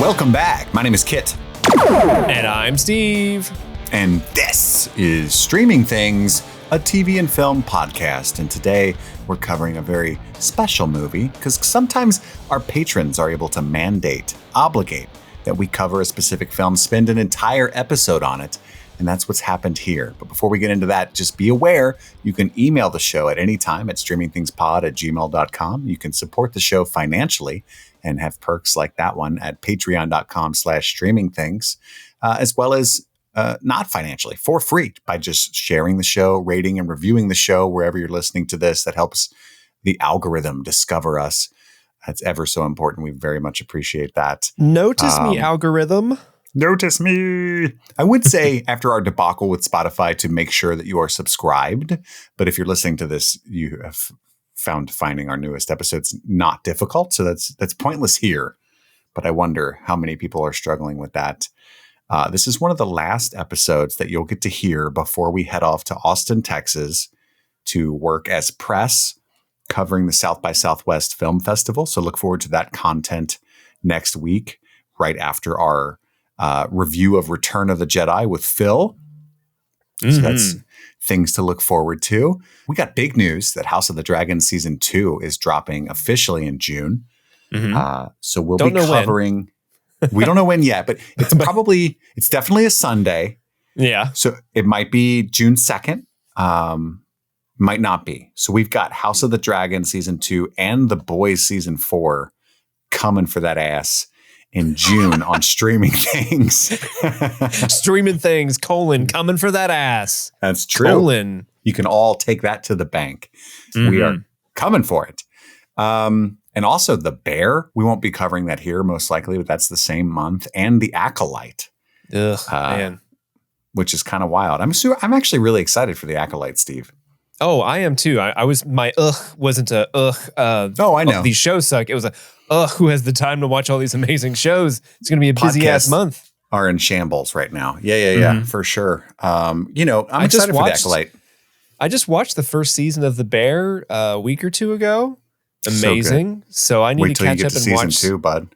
Welcome back. My name is Kit. And I'm Steve. And this is Streaming Things, a TV and film podcast. And today we're covering a very special movie because sometimes our patrons are able to obligate that we cover a specific film, spend an entire episode on it. And that's what's happened here. But before we get into that, just be aware you can email the show at any time at streamingthingspod@gmail.com. You can support the show financially and have perks like that one at patreon.com/streamingthings, as well as not financially, for free, by just sharing the show, rating and reviewing the show wherever you're listening to this. That helps the algorithm discover us. That's ever so important. We very much appreciate that. Notice me, algorithm. Notice me. I would say after our debacle with Spotify to make sure that you are subscribed. But if you're listening to this, you have found finding our newest episodes not difficult. So that's pointless here. But I wonder how many people are struggling with that. This is one of the last episodes that you'll get to hear before we head off to Austin, Texas to work as press covering the South by Southwest Film Festival. So look forward to that content next week, right after our review of Return of the Jedi with Phil. So that's things to look forward to. We got big news that House of the Dragon Season 2 is dropping officially in June. So we'll be covering... We don't know when yet, but it's definitely a Sunday. Yeah. So it might be June 2nd. Might not be. So we've got House of the Dragon Season 2 and The Boys Season 4 coming for that ass in June on Streaming Things. Streaming Things, coming for that ass. That's true. You can all take that to the bank. We are coming for it. And also The Bear. We won't be covering that here most likely, but that's the same month. And The Acolyte. Man. Which is kind of wild. I'm actually really excited for The Acolyte, Steve. Oh, I am too. My wasn't a oh, I know. These shows suck. It was a who has the time to watch all these amazing shows? It's going to be a busy ass month. Are in shambles right now. Yeah, for sure. I'm excited for The Acolyte. I just watched the first season of The Bear a week or two ago. Amazing. So I need to catch up and watch season 2, bud.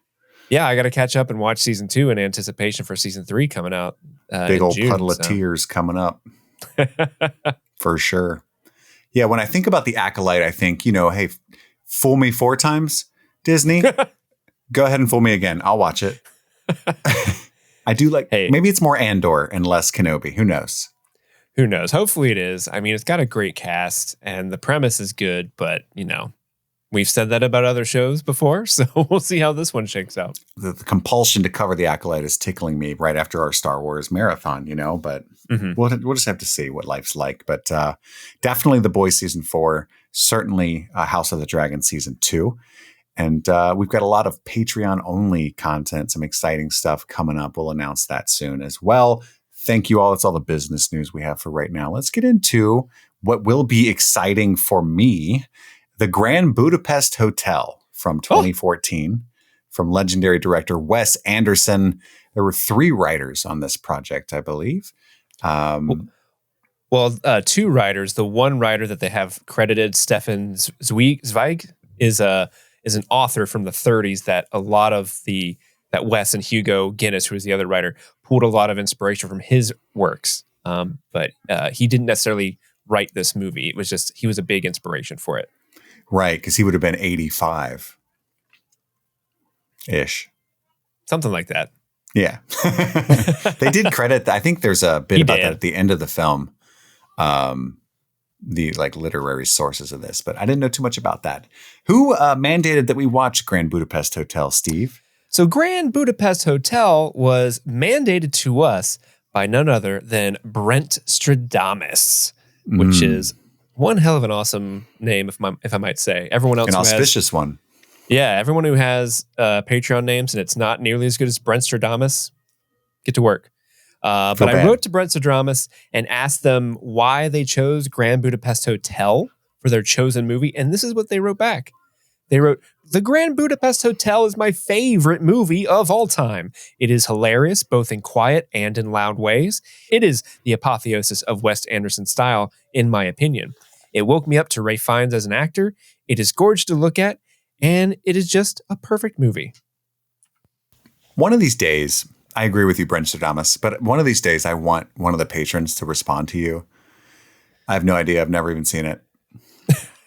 Yeah, I got to catch up and watch season 2 in anticipation for season 3 coming out. Big old June, puddle of tears coming up. For sure. Yeah, when I think about The Acolyte, I think, hey, fool me 4 times, Disney. Go ahead and fool me again. I'll watch it. I do maybe it's more Andor and less Kenobi. Who knows? Who knows? Hopefully it is. I mean, it's got a great cast and the premise is good, but, we've said that about other shows before, so we'll see how this one shakes out. The compulsion to cover The Acolyte is tickling me right after our Star Wars marathon, but we'll just have to see what life's like. But definitely The Boys Season 4, certainly House of the Dragon Season 2. And we've got a lot of Patreon-only content, some exciting stuff coming up. We'll announce that soon as well. Thank you all. That's all the business news we have for right now. Let's get into what will be exciting for me. The Grand Budapest Hotel from 2014 from legendary director Wes Anderson. There were 3 writers on this project, I believe. 2 writers. The one writer that they have credited, Stefan Zweig, is an author from the 30s that a lot of that Wes and Hugo Guinness, who was the other writer, pulled a lot of inspiration from his works. But he didn't necessarily write this movie. It was just, he was a big inspiration for it. Right, because he would have been 85-ish. Something like that. Yeah. They did credit, I think there's a bit about that at the end of the film, the literary sources of this, but I didn't know too much about that. Who mandated that we watch Grand Budapest Hotel, Steve? So Grand Budapest Hotel was mandated to us by none other than Brenstradomus, which is one hell of an awesome name, if I might say. Everyone else, an auspicious one. Yeah, everyone who has Patreon names and it's not nearly as good as Brenstradomus, get to work. But I wrote to Brenstradomus and asked them why they chose Grand Budapest Hotel for their chosen movie, and this is what they wrote back. They wrote, "The Grand Budapest Hotel is my favorite movie of all time. It is hilarious, both in quiet and in loud ways. It is the apotheosis of Wes Anderson style, in my opinion. It woke me up to Ralph Fiennes as an actor. It is gorgeous to look at, and it is just a perfect movie." One of these days, I agree with you, Brenstradomus, but one of these days I want one of the patrons to respond to you. I have no idea. I've never even seen it.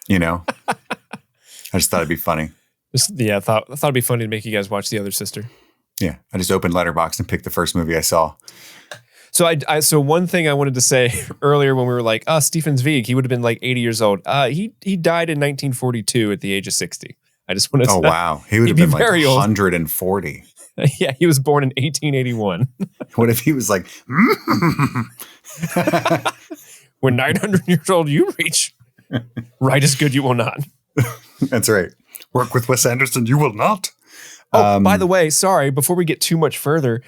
You know? I just thought it'd be funny. I thought it'd be funny to make you guys watch The Other Sister. Yeah. I just opened Letterboxd and picked the first movie I saw. So so one thing I wanted to say earlier when we were like, Stephen Zweig, he would have been like 80 years old. He died in 1942 at the age of 60. I just wanted to Oh, wow. He would have been like 140. Yeah, he was born in 1881. What if he was like, when 900 years old you reach, right is good, you will not. That's right. Work with Wes Anderson, you will not. By the way, sorry, before we get too much further,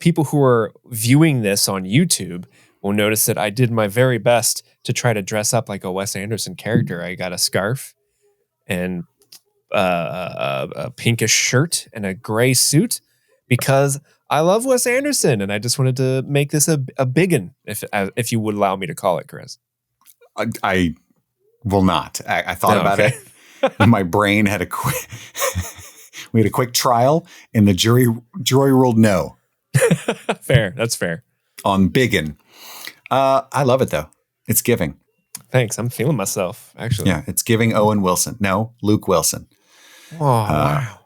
people who are viewing this on YouTube will notice that I did my very best to try to dress up like a Wes Anderson character. I got a scarf and a pinkish shirt and a gray suit because I love Wes Anderson, and I just wanted to make this a biggin, if you would allow me to call it, Chris. I will not. I thought about it, and my brain had we had a quick trial, and the jury ruled no. Fair. That's fair. On biggin. I love it, though. It's giving. Thanks. I'm feeling myself, actually. Yeah, it's giving Owen Wilson. No, Luke Wilson. Oh, wow.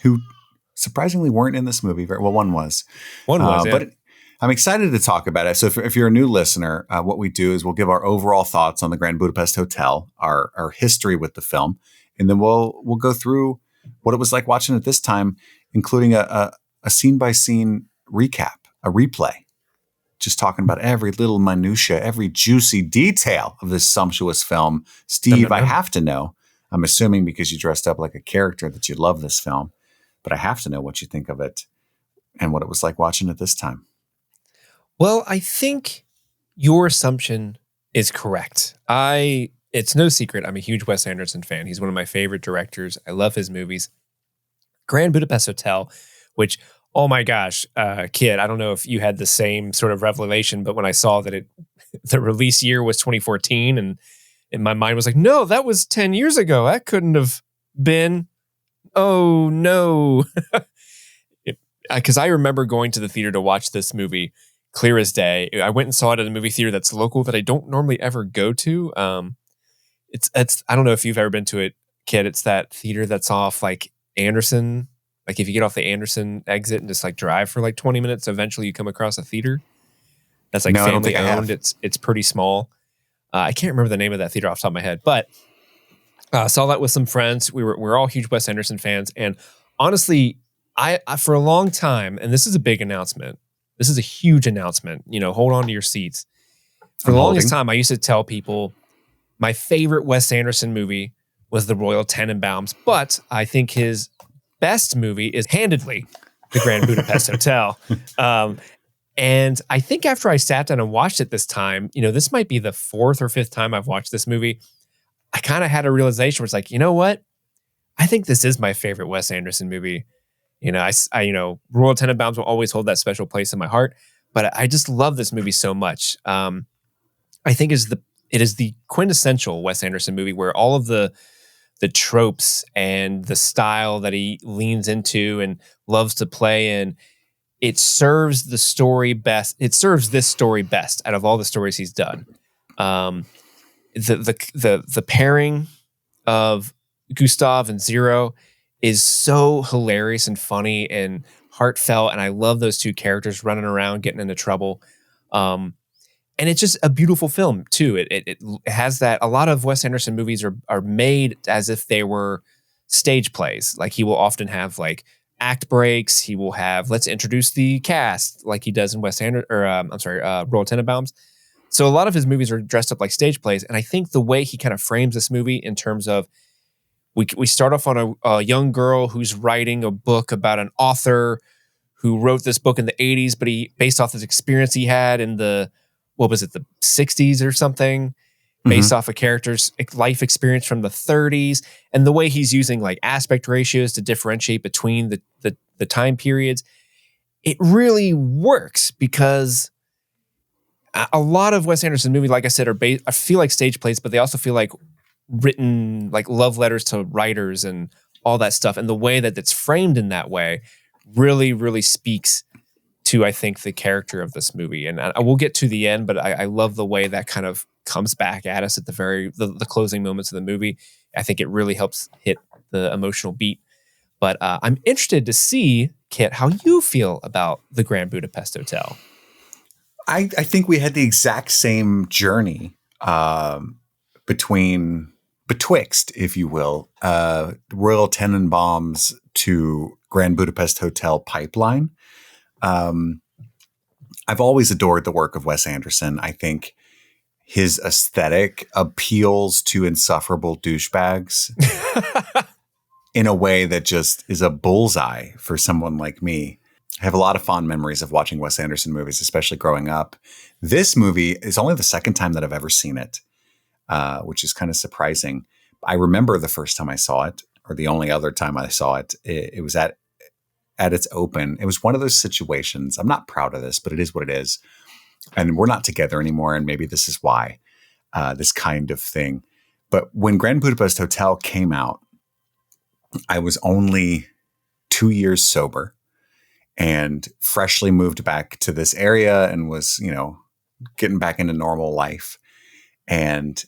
Who surprisingly weren't in this movie. Well, one was. Yeah. But I'm excited to talk about it. So if you're a new listener, what we do is we'll give our overall thoughts on the Grand Budapest Hotel, our history with the film, and then we'll go through what it was like watching it this time, including a scene-by-scene recap, a replay. Just talking about every little minutia, every juicy detail of this sumptuous film. Steve, I have to know, I'm assuming because you dressed up like a character that you love this film, but I have to know what you think of it and what it was like watching it this time. Well, I think your assumption is correct. It's no secret, I'm a huge Wes Anderson fan. He's one of my favorite directors. I love his movies. Grand Budapest Hotel, which... oh my gosh, kid, I don't know if you had the same sort of revelation, but when I saw that the release year was 2014, and my mind was like, no, that was 10 years ago. That couldn't have been. Oh, no. Because I remember going to the theater to watch this movie clear as day. I went and saw it at a movie theater that's local that I don't normally ever go to. It's I don't know if you've ever been to it, kid. It's that theater that's off like Anderson. Like if you get off the Anderson exit and just like drive for like 20 minutes, eventually you come across a theater that's like family owned. It's pretty small. I can't remember the name of that theater off the top of my head, but saw that with some friends. We're all huge Wes Anderson fans, and honestly, I for a long time, and this is a big announcement. This is a huge announcement. You know, hold on to your seats. For the longest time, I used to tell people my favorite Wes Anderson movie was The Royal Tenenbaums, but I think his best movie is handedly The Grand Budapest Hotel. And I think after I sat down and watched it this time, you know, this might be the fourth or fifth time I've watched this movie. I kind of had a realization where it's like, you know what? I think this is my favorite Wes Anderson movie. You know, I Royal Tenenbaums will always hold that special place in my heart, but I just love this movie so much. I think it is the quintessential Wes Anderson movie where all of the tropes and the style that he leans into and loves to play in, it serves the story best. It serves this story best out of all the stories he's done. The pairing of Gustave and Zero is so hilarious and funny and heartfelt, and I love those two characters running around getting into trouble. And it's just a beautiful film too. It has that. A lot of Wes Anderson movies are made as if they were stage plays. Like he will often have like act breaks. He will have let's introduce the cast like he does in Royal Tenenbaums. So a lot of his movies are dressed up like stage plays, and I think the way he kind of frames this movie in terms of we start off on a young girl who's writing a book about an author who wrote this book in the 80s, but he based off his experience he had in the 60s or something, based off a character's life experience from the 30s, and the way he's using like aspect ratios to differentiate between the time periods. It really works because a lot of Wes Anderson movies, like I said, I feel like stage plays, but they also feel like written like love letters to writers and all that stuff. And the way that it's framed in that way really, really speaks to, I think, the character of this movie. And I will get to the end, but I love the way that kind of comes back at us at the closing moments of the movie. I think it really helps hit the emotional beat. But I'm interested to see, Kit, how you feel about the Grand Budapest Hotel. I think we had the exact same journey betwixt, if you will, Royal Tenenbaums to Grand Budapest Hotel pipeline. I've always adored the work of Wes Anderson. I think his aesthetic appeals to insufferable douchebags in a way that just is a bullseye for someone like me. I have a lot of fond memories of watching Wes Anderson movies, especially growing up. This movie is only the second time that I've ever seen it, which is kind of surprising. I remember the first time I saw it, or the only other time I saw it, it was at its open. It was one of those situations. I'm not proud of this, but it is what it is. And we're not together anymore. And maybe this is why, this kind of thing. But when Grand Budapest Hotel came out, I was only 2 years sober and freshly moved back to this area and was, getting back into normal life. And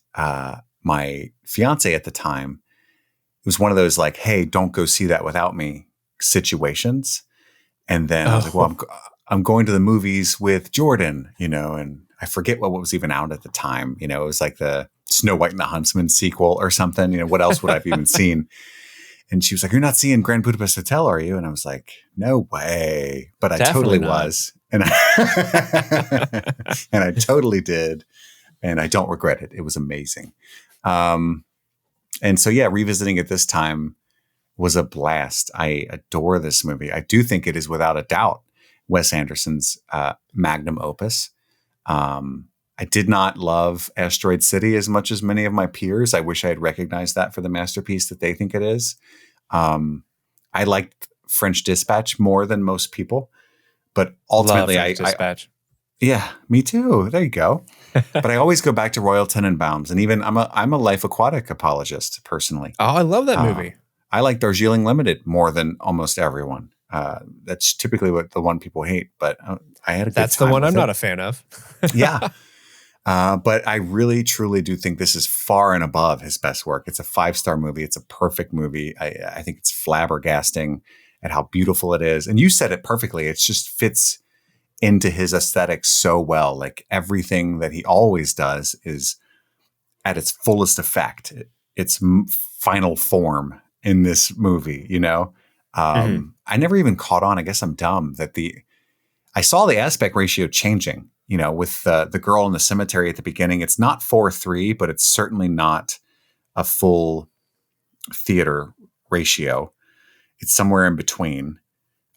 my fiance at the time, it was one of those like, hey, don't go see that without me situations. And then I was like, well, I'm going to the movies with Jordan, and I forget what was even out at the time. It was like the Snow White and the Huntsman sequel or something. What else would I've even seen? And she was like, you're not seeing Grand Budapest Hotel, are you? And I was like, no way. But I Definitely totally not. was. And I totally did. And I don't regret it. It was amazing. And so, yeah, revisiting it this time was a blast. I adore this movie. I do think it is without a doubt Wes Anderson's magnum opus. I did not love Asteroid City as much as many of my peers. I wish I had recognized that for the masterpiece that they think it is. I liked French Dispatch more than most people, but ultimately Dispatch. Yeah, me too. There you go. But I always go back to Royal Tenenbaums, and even I'm a Life Aquatic apologist personally. Oh, I love that movie. I like Darjeeling Limited more than almost everyone. That's typically what the one people hate, but I had a good time. That's the one I'm not a fan of. Yeah. But I really, truly do think this is far and above his best work. It's a 5-star movie. It's a perfect movie. I think it's flabbergasting at how beautiful it is. And you said it perfectly. It just fits into his aesthetic so well. Like everything that he always does is at its fullest effect, its final form in this movie, I never even caught on. I guess I'm dumb that I saw the aspect ratio changing. With the girl in the cemetery at the beginning, it's not 4:3, but it's certainly not a full theater ratio. It's somewhere in between.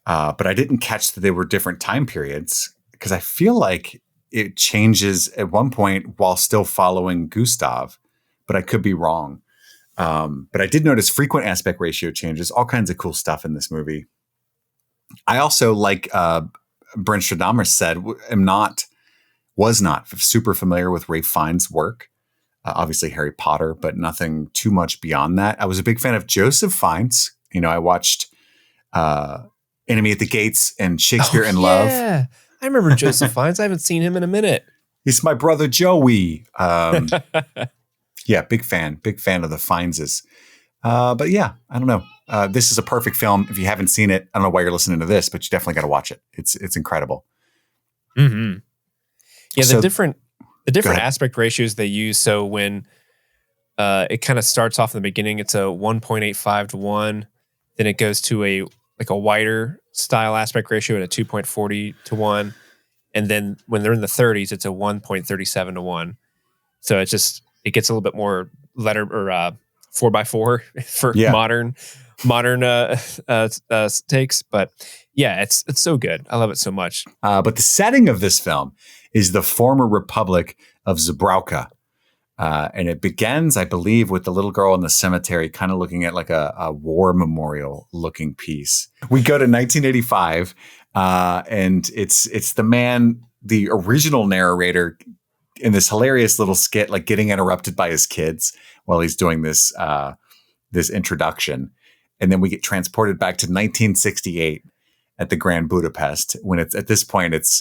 But I didn't catch that they were different time periods because I feel like it changes at one point while still following Gustave, but I could be wrong. But I did notice frequent aspect ratio changes, all kinds of cool stuff in this movie. I also, like Brenstradomus said, was not super familiar with Ralph Fiennes' work. Obviously Harry Potter, but nothing too much beyond that. I was a big fan of Joseph Fiennes. I watched Enemy at the Gates and Shakespeare in Love. Yeah, I remember Joseph Fiennes. I haven't seen him in a minute. He's my brother Joey. Yeah, big fan of the Fienneses. But yeah, I don't know. This is a perfect film. If you haven't seen it, I don't know why you're listening to this, but you definitely got to watch it. It's incredible. Mm-hmm. Yeah, So- the different aspect ratios they use. So when it kind of starts off in the beginning, it's a 1.85 to 1. Then it goes to a wider style aspect ratio at a 2.40 to 1. And then when they're in the 30s, it's a 1.37 to 1. So it gets a little bit more letter or 4x4 for modern takes. But yeah, it's so good. I love it so much. But the setting of this film is the former Republic of Zebrowka. And it begins, I believe, with the little girl in the cemetery kind of looking at like a war memorial looking piece. We go to 1985, and it's the original narrator in this hilarious little skit, like getting interrupted by his kids while he's doing this introduction. And then we get transported back to 1968. at the Grand Budapest when it's at this point it's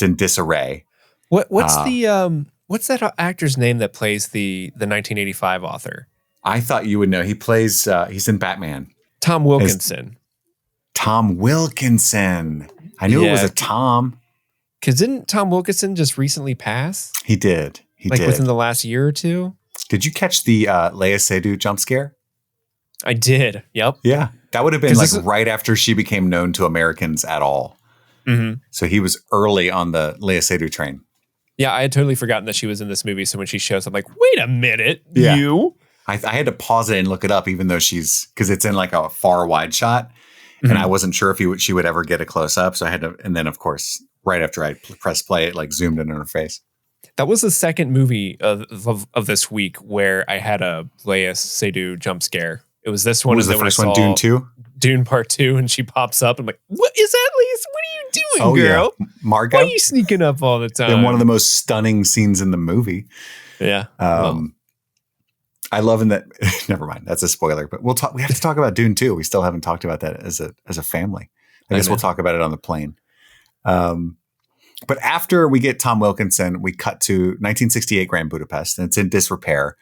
in disarray. What's that actor's name that plays the 1985 author? I thought you would know. He plays he's in Batman. Tom Wilkinson. Tom Wilkinson. I knew it was a Tom. Because didn't Tom Wilkinson just recently pass? He did. He did. Within the last year or two? Did you catch the Léa Seydoux jump scare? I did. Yep. Yeah. That would have been right after she became known to Americans at all. Mm-hmm. So he was early on the Léa Seydoux train. Yeah, I had totally forgotten that she was in this movie. So when she shows up, I'm like, wait a minute, you? I had to pause it and look it up, even though because it's in like a far wide shot. Mm-hmm. And I wasn't sure if she would ever get a close up. So I had to, and then of course, right after I pressed play, it like zoomed in on her face. That was the second movie of this week where I had a Léa Seydoux jump scare. It was this one. What was the first one? Dune 2? Dune Part 2, and she pops up. I'm like, what is that, Lisa? What are you doing, girl? Yeah. Margot? Why are you sneaking up all the time? In one of the most stunning scenes in the movie. Yeah. I love in that. Never mind. That's a spoiler, but we'll talk. We have to talk about Dune 2. We still haven't talked about that as a family. I guess we'll talk about it on the plane. But after we get Tom Wilkinson, we cut to 1968 Grand Budapest, and it's in disrepair.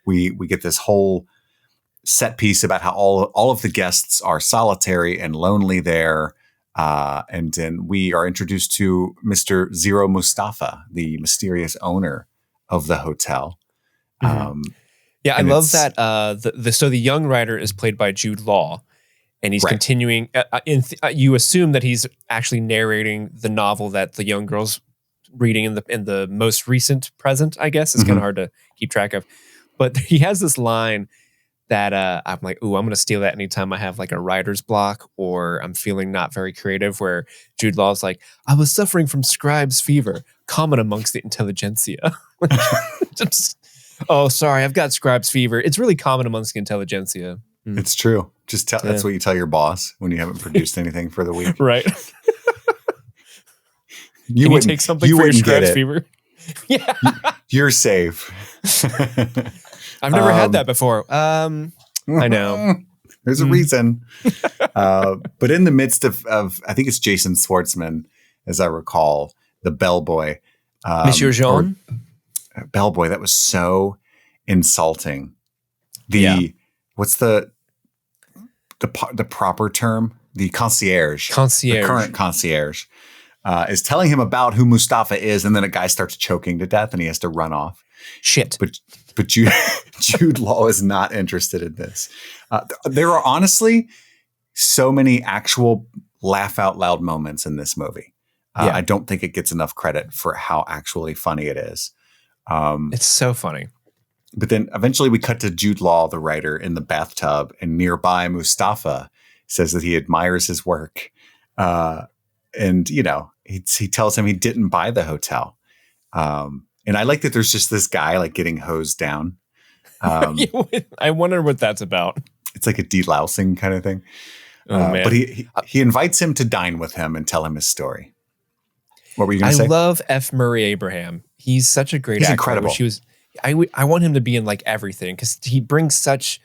We get this whole set piece about how all of the guests are solitary and lonely there. And then we are introduced to Mr. Zero Moustafa, the mysterious owner of the hotel. Mm-hmm. I love that. So the young writer is played by Jude Law, and he's continuing. You assume that he's actually narrating the novel that the young girl's reading in the most recent present. I guess it's kind of hard to keep track of, but he has this line that I'm like, ooh, I'm going to steal that anytime I have like a writer's block or I'm feeling not very creative, where Jude Law's like, I was suffering from scribe's fever, common amongst the intelligentsia. Oh, sorry, I've got scribe's fever. It's really common amongst the intelligentsia. It's true. Just that's what you tell your boss when you haven't produced anything for the week. Right. You wouldn't take something for your scribe's fever. Yeah. You're safe. I've never had that before. I know. There's a reason. But in the midst of I think it's Jason Schwartzman, as I recall, the bellboy. Monsieur Jean? Bellboy, that was so insulting. What's the proper term? The concierge. The current concierge is telling him about who Moustafa is, and then a guy starts choking to death and he has to run off. Shit. But Jude Law is not interested in this. There are honestly so many actual laugh out loud moments in this movie. I don't think it gets enough credit for how actually funny it is. It's so funny. But then eventually we cut to Jude Law, the writer, in the bathtub, and nearby Moustafa says that he admires his work. And, he tells him he didn't buy the hotel. And I like that there's just this guy like getting hosed down. I wonder what that's about. It's like a delousing kind of thing. Oh, man. But he invites him to dine with him and tell him his story. What were you going to say? I love F. Murray Abraham. He's such a great actor. Incredible. I want him to be in like everything because he brings such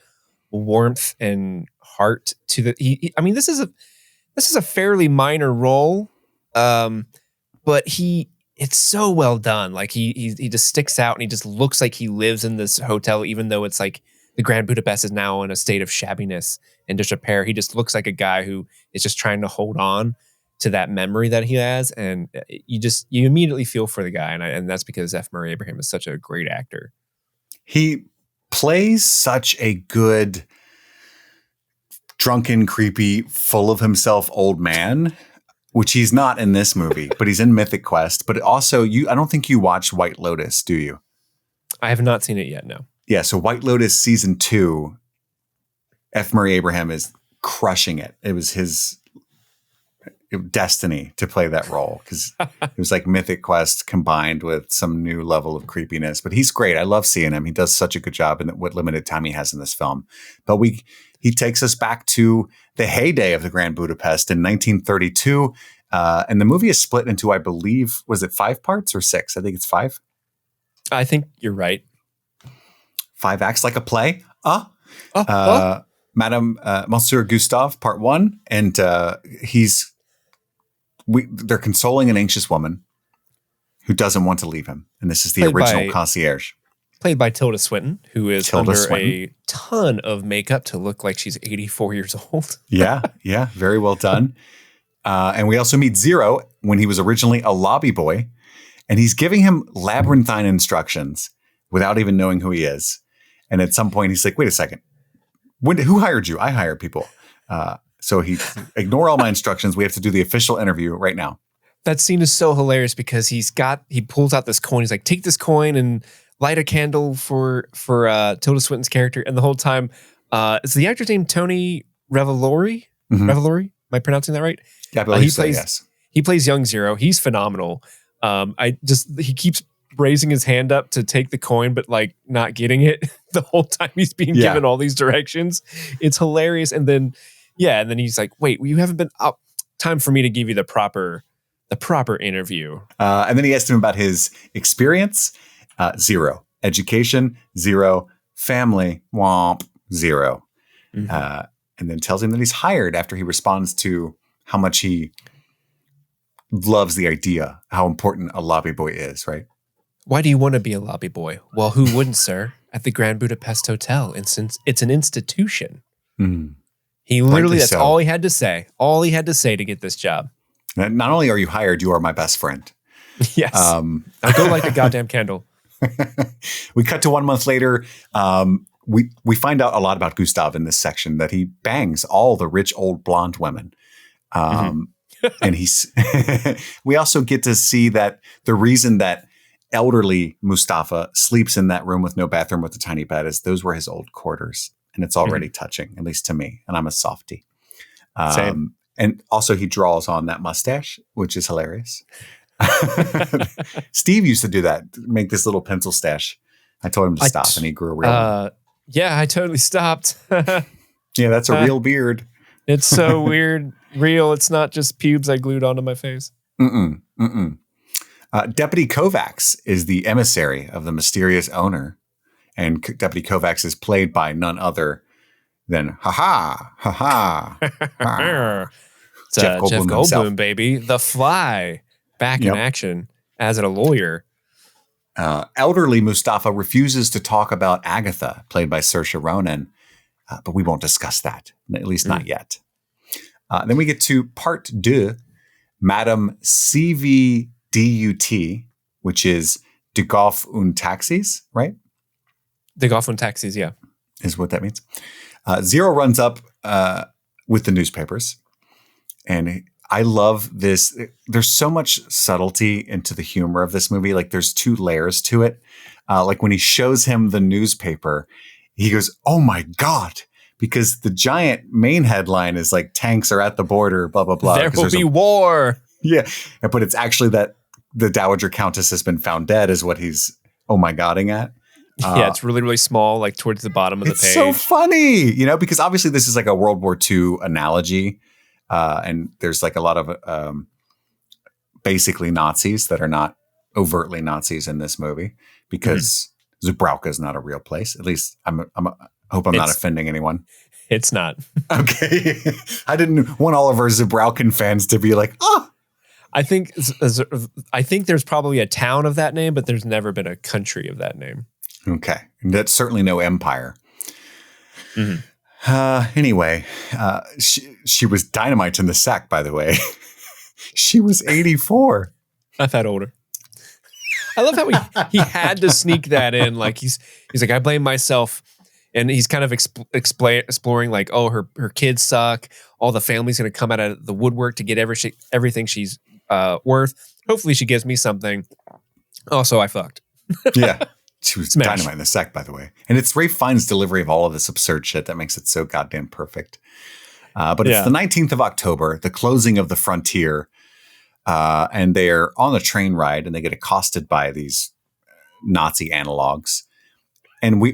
warmth and heart to the. This is a fairly minor role, but it's so well done. Like he just sticks out and he just looks like he lives in this hotel, even though it's like the Grand Budapest is now in a state of shabbiness and disrepair. He just looks like a guy who is just trying to hold on to that memory that he has, and you immediately feel for the guy, and that's because F. Murray Abraham is such a great actor. He plays such a good drunken, creepy, full of himself old man, which he's not in this movie, but he's in Mythic Quest. But also, I don't think you watched White Lotus, do you? I have not seen it yet, no. Yeah, so White Lotus season 2, F. Murray Abraham is crushing it. It was his destiny to play that role because it was like Mythic Quest combined with some new level of creepiness. But he's great. I love seeing him. He does such a good job in what limited time he has in this film. But he takes us back to the heyday of the Grand Budapest in 1932. And the movie is split into, I believe, was it 5 parts or 6? I think it's 5. I think you're right. 5 acts like a play. Madame Monsieur Gustave, part 1. And he's they're consoling an anxious woman who doesn't want to leave him. And this is the original concierge. Played by Tilda Swinton, who is under a ton of makeup to look like she's 84 years old. Yeah. Very well done. And we also meet Zero when he was originally a lobby boy. And he's giving him labyrinthine instructions without even knowing who he is. And at some point, he's like, wait a second. Who hired you? I hire people. So he ignore all my instructions. We have to do the official interview right now. That scene is so hilarious because he pulls out this coin. He's like, take this coin and light a candle for Tilda Swinton's character. And the whole time, is the actor's name Tony Revolori? Mm-hmm. Revolori? Am I pronouncing that right? Yeah, I believe so, yes. He plays young Zero. He's phenomenal. He keeps raising his hand up to take the coin, but like not getting it the whole time he's being given all these directions. It's hilarious. And then he's like, wait, you haven't been up. Time for me to give you the proper interview. And then he asked him about his experience. 0. Education, 0. Family, womp, 0. Mm-hmm. And then tells him that he's hired after he responds to how much he loves the idea, how important a lobby boy is, right? Why do you want to be a lobby boy? Well, who wouldn't, sir? At the Grand Budapest Hotel. And since it's an institution. Mm. He literally, that's all he had to say. All he had to say to get this job. Not only are you hired, you are my best friend. Yes. I'll go light the goddamn candle. We cut to 1 month later. We find out a lot about Gustave in this section, that he bangs all the rich old blonde women. And we also get to see that the reason that elderly Moustafa sleeps in that room with no bathroom with a tiny bed is those were his old quarters. And it's already touching, at least to me. And I'm a softie. Same. And also he draws on that mustache, which is hilarious. Steve used to do that, make this little pencil stash. I told him to stop and he grew a real one. Yeah, I totally stopped. Yeah, that's a real beard. It's so weird. Real. It's not just pubes I glued onto my face. Deputy Kovacs is the emissary of the mysterious owner. And Deputy Kovacs is played by none other than Jeff Goldblum, baby. The Fly. Back in action as a lawyer. Elderly Moustafa refuses to talk about Agatha, played by Saoirse Ronan, but we won't discuss that, at least not yet. Then we get to part 2, Madame CVDUT, which is De Golf und Taxis, right? De Golf und Taxis, yeah. Is what that means. Zero runs up with the newspapers, and I love this. There's so much subtlety into the humor of this movie. Like there's 2 layers to it. Like when he shows him the newspaper, he goes, "Oh my God," because the giant main headline is like tanks are at the border, blah, blah, blah. There will be war. Yeah. But it's actually that the Dowager Countess has been found dead is what he's oh my Godding at. Yeah, it's really, really small, like towards the bottom of the page. It's so funny, because obviously this is like a World War II analogy. And there's like a lot of basically Nazis that are not overtly Nazis in this movie because Zubrowka is not a real place. At least I hope I'm not offending anyone. It's not. Okay. I didn't want all of our Zubrowkin fans to be like, oh. I think there's probably a town of that name, but there's never been a country of that name. Okay. And that's certainly no empire. Anyway, she was dynamite in the sack, by the way. She was 84. I've had older. I love how he had to sneak that in. Like he's like, I blame myself. And he's kind of exploring like, oh, her kids suck. All the family's going to come out of the woodwork to get everything she's worth. Hopefully she gives me something. Also, I fucked. Yeah. She was dynamite in the sack, by the way. And it's Ralph Fiennes' delivery of all of this absurd shit that makes it so goddamn perfect. But it's the 19th of October, the closing of the frontier. And they're on a train ride and they get accosted by these Nazi analogs. And we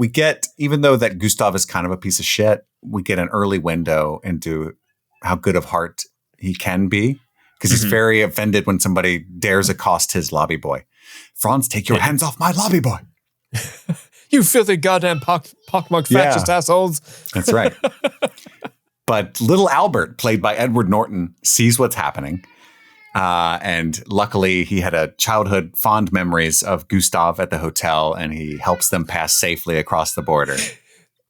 get, even though that Gustave is kind of a piece of shit, we get an early window into how good of heart he can be. Because he's very offended when somebody dares accost his lobby boy. Franz, take your hands off my lobby boy. You filthy goddamn pockmarked fascist assholes. That's right. But little Albert, played by Edward Norton, sees what's happening. And luckily, he had a childhood fond memories of Gustave at the hotel, and he helps them pass safely across the border.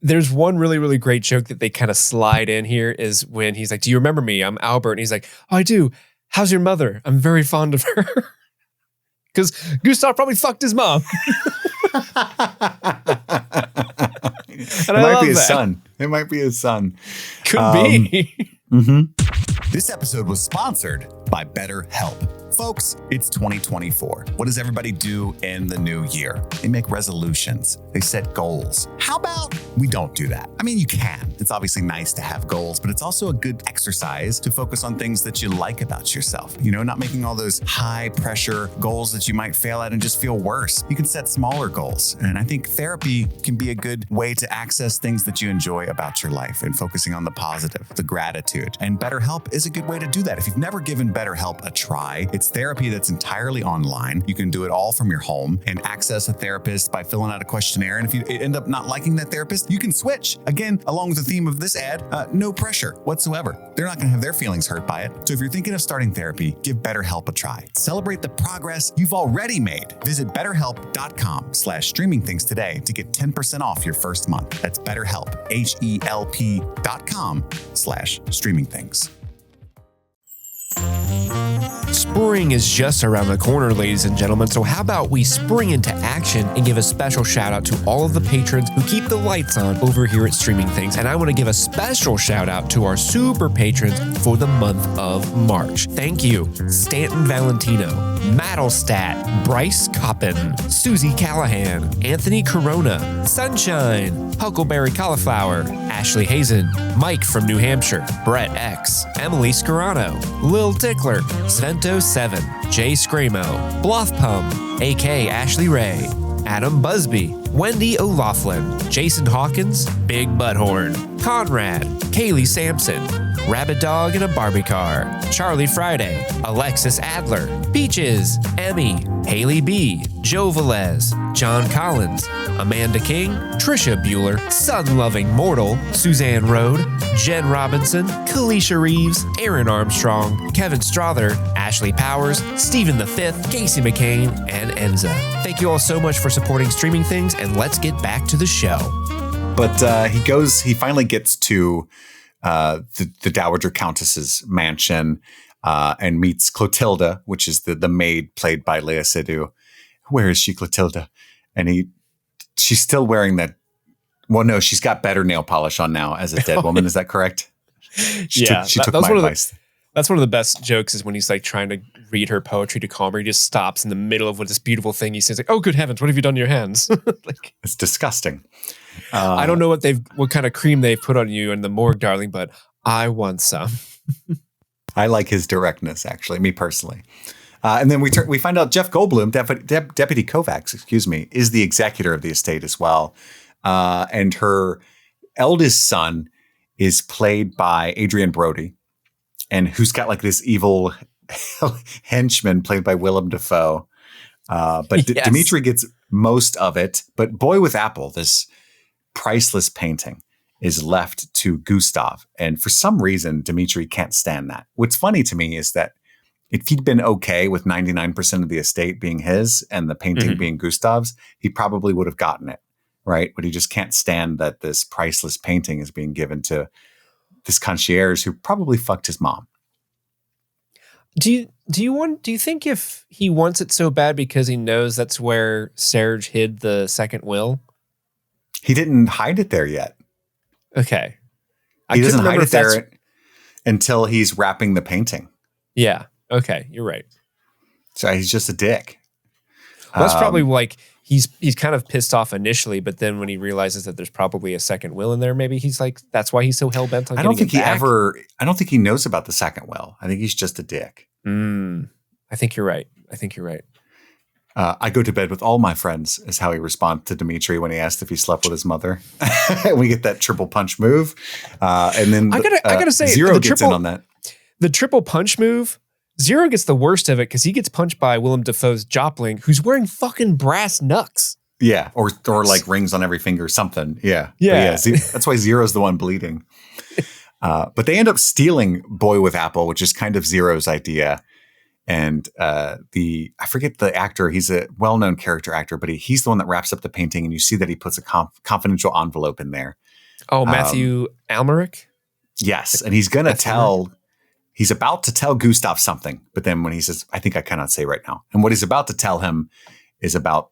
There's one really, really great joke that they kind of slide in here is when he's like, do you remember me? I'm Albert. And he's like, oh, I do. How's your mother? I'm very fond of her. Because Gustave probably fucked his mom. It might be his son. It might be his son. Could be. This episode was sponsored by BetterHelp. Folks, it's 2024. What does everybody do in the new year? They make resolutions. They set goals. How about we don't do that? I mean, you can. It's obviously nice to have goals, but it's also a good exercise to focus on things that you like about yourself. You know, not making all those high pressure goals that you might fail at and just feel worse. You can set smaller goals. And I think therapy can be a good way to access things that you enjoy about your life and focusing on the positive, the gratitude. And BetterHelp is a good way to do that. If you've never given BetterHelp a try, it's therapy that's entirely online. You can do it all from your home and access a therapist by filling out a questionnaire. And if you end up not liking that therapist, you can switch. Again, along with the theme of this ad, no pressure whatsoever. They're not going to have their feelings hurt by it. So if you're thinking of starting therapy, give BetterHelp a try. Celebrate the progress you've already made. Visit BetterHelp.com/streamingthings today to get 10% off your first month. That's BetterHelp, HELP.com/streamingthings. Spring is just around the corner, ladies and gentlemen, so how about we spring into action and give a special shout out to all of the patrons who keep the lights on over here at Streaming Things. And I want to give a special shout out to our super patrons for the month of March. Thank you, Stanton Valentino, Maddlestat, Bryce Coppin, Susie Callahan, Anthony Corona, Sunshine, Huckleberry Cauliflower, Ashley Hazen, Mike from New Hampshire, Brett X, Emily Scarano, Lil Tickler, Svento7, Jay Scramo, Bluffpum, AK Ashley Ray, Adam Busby, Wendy O'Laughlin, Jason Hawkins, Big Butthorn, Conrad, Kaylee Sampson, Rabbit Dog in a Barbie Car, Charlie Friday, Alexis Adler, Peaches, Emmy, Haley B, Joe Velez, John Collins, Amanda King, Trisha Bueller, Sun-Loving Mortal, Suzanne Rode, Jen Robinson, Kalisha Reeves, Aaron Armstrong, Kevin Strother, Ashley Powers, Stephen V, Casey McCain, and Enza. Thank you all so much for supporting Streaming Things, and let's get back to the show. But he finally gets to the Dowager Countess's mansion and meets Clotilda, which is the maid played by Lea Seydoux. Where is she, Clotilda? And she's still wearing well, no, she's got better nail polish on now as a dead woman. Is that correct? She took my advice. That's one of the best jokes is when he's like trying to read her poetry to calm her. He just stops in the middle of this beautiful thing. He says like, oh, good heavens, what have you done to your hands? Like, it's disgusting. I don't know what kind of cream they've put on you in the morgue, darling, but I want some. I like his directness, actually, me personally. And then we find out Jeff Goldblum, Deputy Kovacs, is the executor of the estate as well. And her eldest son is played by Adrian Brody, and who's got like this evil henchman played by Willem Dafoe. But yes. Dimitri gets most of it. But Boy with Apple, this priceless painting, is left to Gustave. And for some reason, Dimitri can't stand that. What's funny to me is that if he'd been okay with 99% of the estate being his and the painting being Gustave's, he probably would have gotten it, right? But he just can't stand that this priceless painting is being given to this concierge who probably fucked his mom. Do you think if he wants it so bad because he knows that's where Serge hid the second will? He didn't hide it there yet. Okay. He doesn't hide it there until he's wrapping the painting. Yeah. Okay. You're right. So he's just a dick. Well, that's probably like he's kind of pissed off initially, but then when he realizes that there's probably a second will in there, maybe he's like, that's why he's so hell bent on I don't think he knows about the second will. I think he's just a dick. I think you're right. I go to bed with all my friends is how he responds to Dimitri when he asked if he slept with his mother. We get that triple punch move. And then I gotta say, Zero gets in on that. The triple punch move, Zero gets the worst of it because he gets punched by Willem Dafoe's Jopling, who's wearing fucking brass knucks. Yeah, or like rings on every finger, something. Yeah. That's why Zero's the one bleeding. But they end up stealing Boy with Apple, which is kind of Zero's idea. And I forget the actor. He's a well-known character actor, but he's the one that wraps up the painting, and you see that he puts a confidential envelope in there. Oh, Matthew Almeric? Yes, and he's going to tell. He's about to tell Gustave something, but then when he says, I think I cannot say right now. And what he's about to tell him is about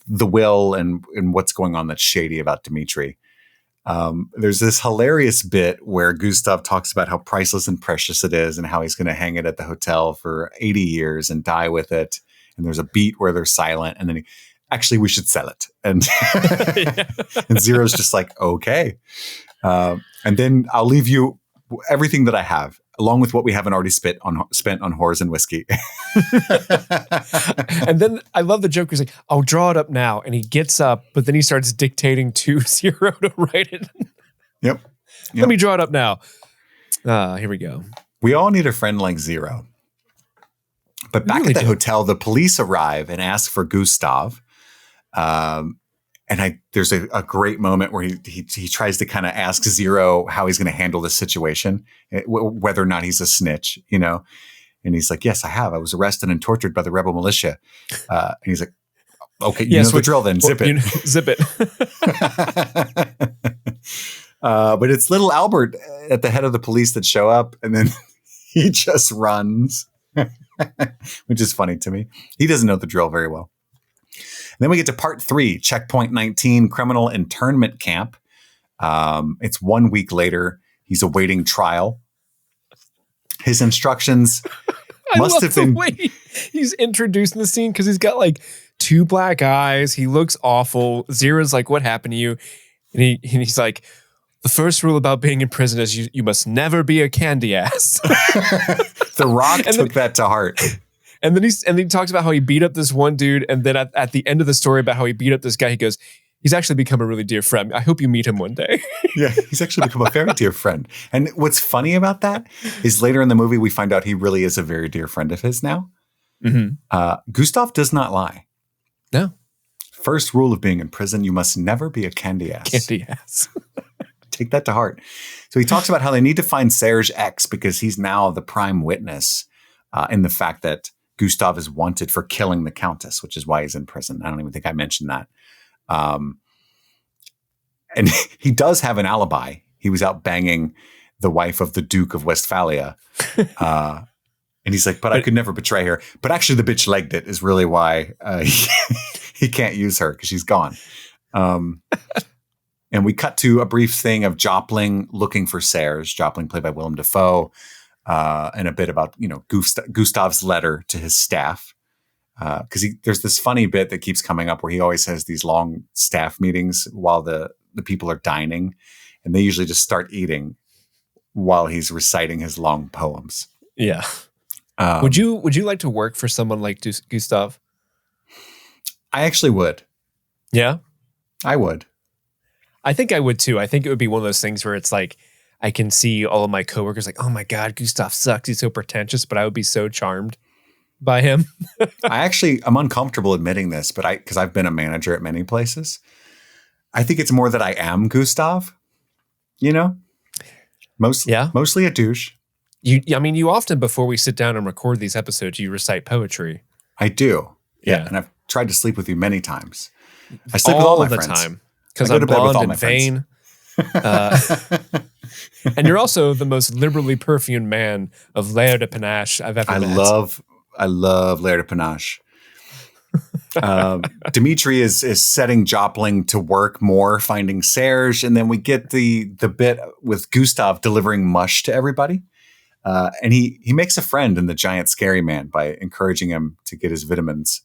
the will and what's going on that's shady about Dimitri. There's this hilarious bit where Gustave talks about how priceless and precious it is and how he's going to hang it at the hotel for 80 years and die with it. And there's a beat where they're silent. And then actually, we should sell it. And, and Zero's just like, okay. And then I'll leave you everything that I have, along with what we haven't already spent on whores and whiskey. And then I love the joke. He's like, I'll draw it up now. And he gets up, but then he starts dictating to Zero to write it. Yep. Let me draw it up now. Here we go. We all need a friend like Zero. But back at the hotel, the police arrive and ask for Gustave. And there's a great moment where he tries to kind of ask Zero how he's going to handle this situation, whether or not he's a snitch, you know. And he's like, yes, I have. I was arrested and tortured by the rebel militia. And he's like, okay, you know the drill then. Zip it. Zip it. But it's little Albert at the head of the police that show up, and then he just runs, which is funny to me. He doesn't know the drill very well. And then we get to part 3, checkpoint 19, criminal internment camp. It's 1 week later. He's awaiting trial. His instructions must have been. He's introduced in the scene because he's got like 2 black eyes. He looks awful. Zero's like, what happened to you? And he's like, the first rule about being in prison is you must never be a candy ass. The Rock took that to heart. And then he talks about how he beat up this one dude. And then at the end of the story about how he beat up this guy, he goes, he's actually become a really dear friend. I hope you meet him one day. Yeah, he's actually become a very dear friend. And what's funny about that is later in the movie, we find out he really is a very dear friend of his now. Mm-hmm. Gustave does not lie. No. First rule of being in prison, you must never be a candy ass. Candy ass. Take that to heart. So he talks about how they need to find Serge X because he's now the prime witness in the fact that Gustave is wanted for killing the Countess, which is why he's in prison. I don't even think I mentioned that. And he does have an alibi. He was out banging the wife of the Duke of Westphalia. And he's like, but I could never betray her. But actually the bitch legged it is really why he can't use her because she's gone. And we cut to a brief thing of Jopling looking for Serge. Jopling played by Willem Dafoe. And a bit about, Gustave's letter to his staff. Because there's this funny bit that keeps coming up where he always has these long staff meetings while the people are dining. And they usually just start eating while he's reciting his long poems. Yeah. Would you like to work for someone like Gustave? I actually would. Yeah? I would. I think I would too. I think it would be one of those things where it's like, I can see all of my coworkers like, oh my God, Gustave sucks. He's so pretentious, but I would be so charmed by him. I'm uncomfortable admitting this, but because I've been a manager at many places, I think it's more that I am Gustave, mostly a douche. You often, before we sit down and record these episodes, you recite poetry. I do. Yeah. And I've tried to sleep with you many times. I sleep with all my friends. All the time. Because I'm blonde and vain. And you're also the most liberally perfumed man of Lair de Panache I've ever met. I love Lair de Panache. Dimitri is setting Jopling to work more, finding Serge, and then we get the bit with Gustave delivering mush to everybody. And he makes a friend in the giant scary man by encouraging him to get his vitamins.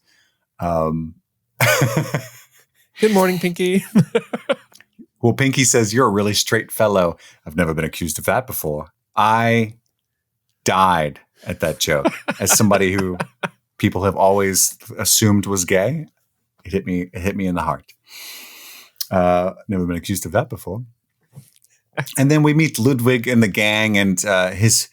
Good morning, Pinky. Well, Pinky says, you're a really straight fellow. I've never been accused of that before. I died at that joke. As somebody who people have always assumed was gay, it hit me in the heart. Never been accused of that before. And then we meet Ludwig and the gang, and his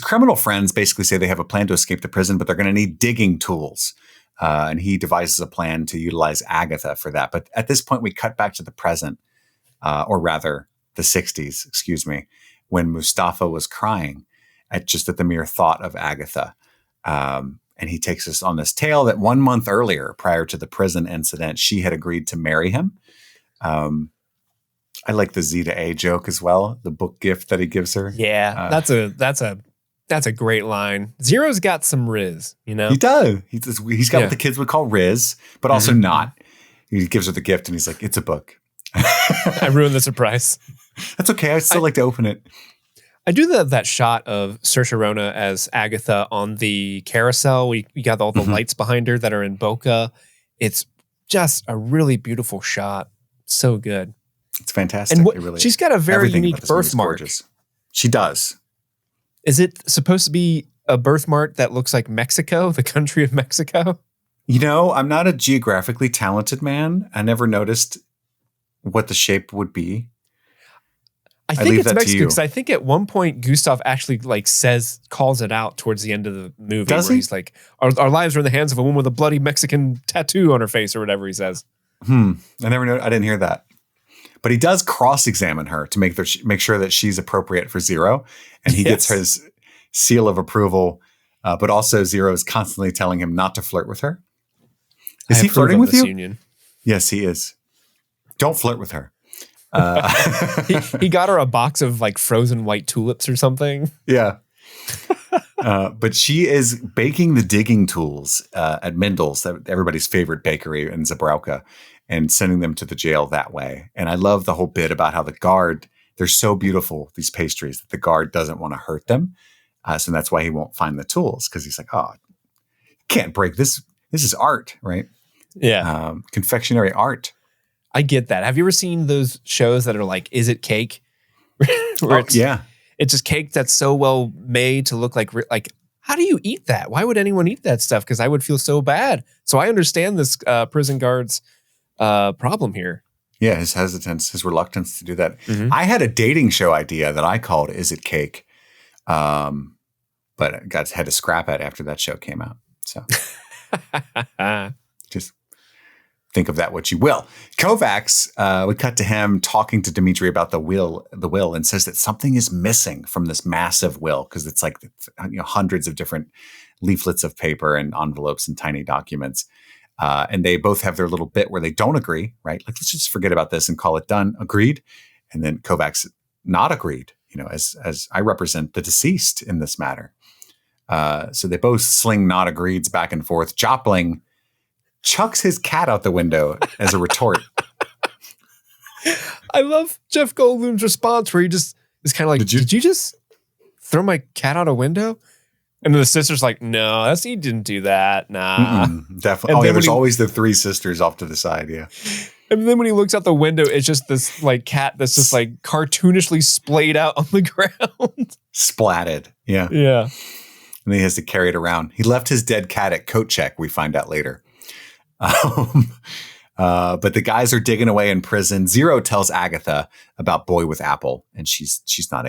criminal friends basically say they have a plan to escape the prison, but they're going to need digging tools. And he devises a plan to utilize Agatha for that. But at this point, we cut back to the present. Or rather the 60s, when Moustafa was crying at the mere thought of Agatha. And And he takes us on this tale that 1 month earlier, prior to the prison incident, she had agreed to marry him. I like the Z to A joke as well. The book gift that he gives her. Yeah, that's a great line. Zero's got some riz, you know? He does. He's got what the kids would call riz, but also not. He gives her the gift and he's like, it's a book. I ruined the surprise. That's okay. I'd still like to open it. I do love that shot of Saoirse Ronan as Agatha on the carousel. We got all the lights behind her that are in bokeh. It's just a really beautiful shot. So good. It's fantastic. And she's got a very unique birthmark. She does. Is it supposed to be a birthmark that looks like Mexico, the country of Mexico? You know, I'm not a geographically talented man. I never noticed what the shape would be. I think it's Mexico because I think at one point Gustave actually calls it out towards the end of the movie. Does where he? He's like, our lives are in the hands of a woman with a bloody Mexican tattoo on her face or whatever he says. I didn't hear that. But he does cross-examine her to make sure that she's appropriate for Zero. And he gets his seal of approval. But also Zero is constantly telling him not to flirt with her. Is he flirting with you? Union. Yes, he is. Don't flirt with her. He got her a box of like frozen white tulips or something. Yeah. But she is baking the digging tools at Mendel's, everybody's favorite bakery in Zabrowka, and sending them to the jail that way. And I love the whole bit about how the guard, they're so beautiful, these pastries, that the guard doesn't want to hurt them. So that's why he won't find the tools, because he's like, oh, can't break this. This is art, right? Yeah. Confectionery art. I get that. Have you ever seen those shows that are like, Is It Cake? It's just cake that's so well made to look like, how do you eat that? Why would anyone eat that stuff? Because I would feel so bad. So I understand this prison guard's problem here. Yeah, his hesitance, his reluctance to do that. I had a dating show idea that I called Is It Cake? But I had to scrap it after that show came out. So just think of that what you will. Kovacs, we cut to him talking to Dimitri about the will, and says that something is missing from this massive will, because it's like hundreds of different leaflets of paper and envelopes and tiny documents. And they both have their little bit where they don't agree, right? Like, let's just forget about this and call it done. Agreed. And then Kovacs not agreed, as I represent the deceased in this matter. So they both sling not agreeds back and forth. Jopling chucks his cat out the window as a retort. I love Jeff Goldblum's response where he just is kind of like, did you just throw my cat out a window? And then the sister's like, no, he didn't do that. Nah. Definitely. There's always the three sisters off to the side. Yeah. And then when he looks out the window, it's just this like cat that's just like cartoonishly splayed out on the ground. Splatted. Yeah. Yeah. And then he has to carry it around. He left his dead cat at coat check, we find out later. But the guys are digging away in prison. Zero tells Agatha about Boy with Apple, and she's not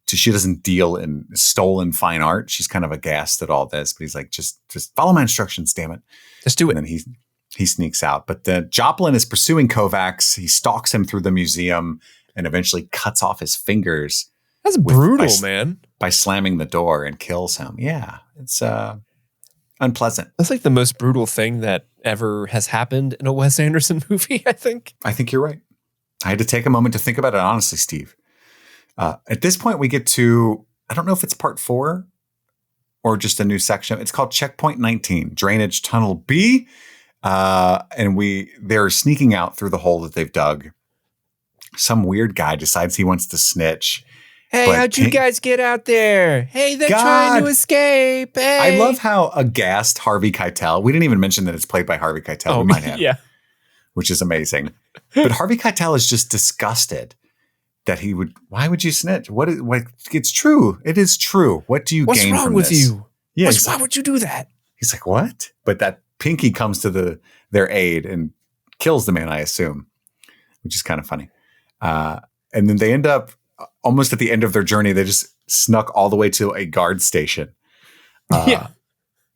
she doesn't deal in stolen fine art. She's kind of aghast at all this, but he's like, just follow my instructions, damn it. Just do it. And then he sneaks out. But Joplin is pursuing Kovacs. He stalks him through the museum and eventually cuts off his fingers. That's brutal, man. By slamming the door and kills him. Yeah, it's unpleasant. That's like the most brutal thing that ever has happened in a Wes Anderson movie, I think. I think you're right. I had to take a moment to think about it honestly, Steve. At this point, we get to, I don't know if it's part 4 or just a new section. It's called Checkpoint 19, Drainage Tunnel B. And they're sneaking out through the hole that they've dug. Some weird guy decides he wants to snitch. Hey, how'd you guys get out there? Hey, they're trying to escape. Hey. I love how aghast Harvey Keitel. We didn't even mention that it's played by Harvey Keitel. Oh, we might have. Yeah. Which is amazing. But Harvey Keitel is just disgusted that why would you snitch? It's true. It is true. What do you gain from this? What's wrong with you? Yeah, why would you do that? He's like, what? But that Pinky comes to their aid and kills the man, I assume, which is kind of funny. And then they end up almost at the end of their journey. They just snuck all the way to a guard station. Yeah.